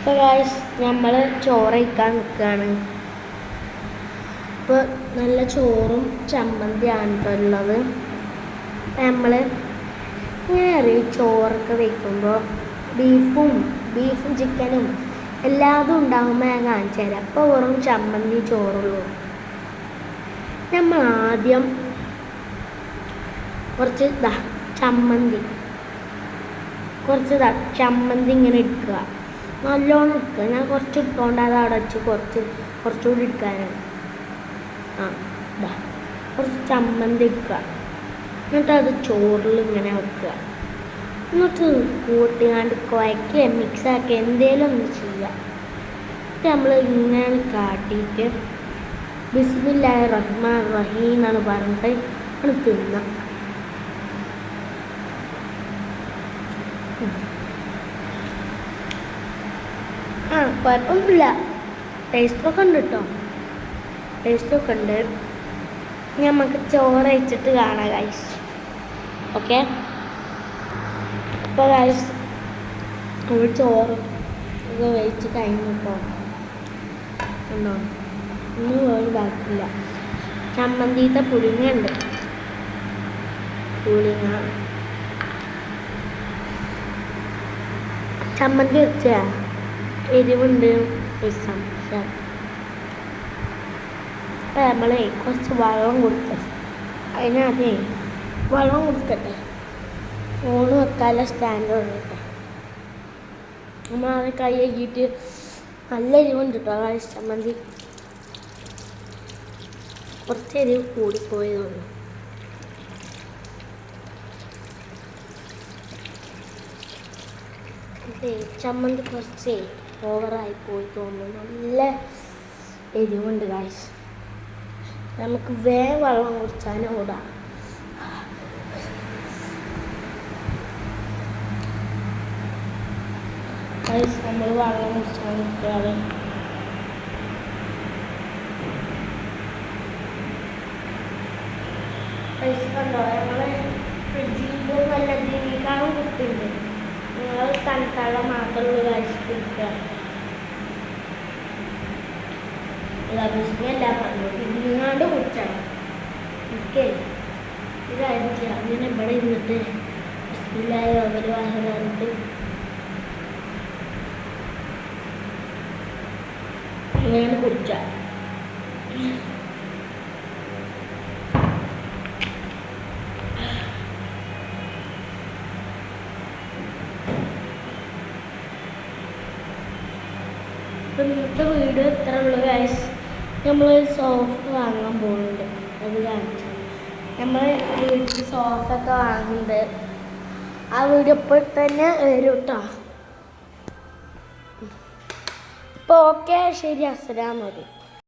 ഇപ്പോൾ ഗായ്സ് നമ്മൾ ചോറ് കഴിക്കാൻ നിൽക്കുകയാണ്. ഇപ്പോൾ നല്ല ചോറും ചമ്മന്തിയാണ് ഉള്ളത്. നമ്മൾ ഇങ്ങനെ അറിയും ചോറൊക്കെ വയ്ക്കുമ്പോൾ ബീഫും ചിക്കനും എല്ലാതും ഉണ്ടാകുമ്പോൾ ഞാൻ കാണിച്ചു തരാം. അപ്പോൾ വെറും ചമ്മന്തി ചോറുള്ളൂ. നമ്മൾ ആദ്യം കുറച്ച് ചമ്മന്തി ഇങ്ങനെ എടുക്കുക, നല്ലോണം എടുക്കുക. ഞാൻ കുറച്ച് ഇട്ടുകൊണ്ട് അത് അടച്ച് കുറച്ചുകൂടി എടുക്കാനാണ്. കുറച്ച് ചമ്മന്തി എടുക്കുക, എന്നിട്ട് അത് ചോറിൽ ഇങ്ങനെ വെക്കുക. എന്നിട്ട് കൂട്ടിയാണ്ട് കുഴക്കുക, മിക്സാക്കി എന്തേലും ഒന്ന് ചെയ്യുക. എന്നിട്ട് നമ്മൾ ഇങ്ങനെ കാട്ടിയിട്ട് ബിസ്മില്ലാഹിർ റഹ്മാനിർ റഹീം എന്നാണ് പറഞ്ഞിട്ട് അത് തിന്നാം. കുഴപ്പമൊന്നുമില്ല, ടേസ്റ്റൊക്കെ ഉണ്ട് കേട്ടോ, ടേസ്റ്റൊക്കെ ഉണ്ട്. നമുക്ക് ചോറ് കഴിച്ചിട്ട് കാണാം ഗൈസ്. ഓക്കെ, അപ്പോൾ ഗൈസ് നമ്മൾ ചോറ് ഒക്കെ കഴിച്ച് കഴിഞ്ഞു കേട്ടോ. ഉണ്ടോ, ഒന്നും പോലും ബാക്കില്ല. ചമ്മന്തിത്തെ പുളിങ്ങ ചമ്മന്തി വെച്ചാ എരിവുണ്ട് രസം. അപ്പം നമ്മളെ കുറച്ച് വെള്ളം കൊടുക്കട്ടെ. അതിനകത്തേ വെള്ളം കൊടുക്കട്ടെ. ഫോണ് വെക്കാനുള്ള സ്റ്റാൻഡ് കൊടുക്കട്ടെ. നമ്മൾ അത് കൈ കഴുകിയിട്ട് നല്ല എരിവുണ്ട് കേട്ടോ ആ ചമ്മന്തി. കുറച്ച് എരിവ് കൂടിപ്പോയതുള്ളൂ. ചമ്മന്തി കുറച്ച് ഓവറായി പോയി തോന്നുന്നു. നല്ല എരിവുണ്ട് ഗായ്സ്. നമുക്ക് വേഗം വെള്ളം കുടിച്ചാലും ഓടാം. ഗായ്സ് നമ്മൾ വെള്ളം കുടിച്ചാൽ നിൽക്കുകയാണ്. ഗായ്സ് കണ്ടോ, ഞങ്ങളെ ഫ്രിഡ്ജിൽ നല്ല ഇതിനേക്കാളും കുത്തുണ്ട്. നിങ്ങൾ തണുത്തവെള്ളം മാത്രമുള്ള ഗായ്സ് കുടിക്കുക. ബിസ്മില്ല പറഞ്ഞു ഇങ്ങാണ്ട് കുടിച്ചാണ്. ഓക്കെ, ഇതായിരിക്കും അങ്ങനെ ഇവിടെ ഇരുന്നിട്ട് ബിസ്മില്ലാഹി അവർ വാഹനമായിട്ട് ഇങ്ങനെ കുടിച്ചാൽ ഇന്നത്തെ വീഡിയോ ഇത്ര ഉള്ളു ഗൈസ്. നമ്മൾ സോഫ വാങ്ങാൻ പോകുന്നുണ്ട്, അത് കാണിച്ചു. നമ്മൾ വീട്ടിൽ സോഫ ഒക്കെ വാങ്ങുന്നുണ്ട്. ആ വീഡിയോ ഇപ്പോൾ തന്നെ വരും കേട്ടോ. അപ്പോൾ ഓക്കെ, ശരി, അസ്സലാമു അലൈക്കും.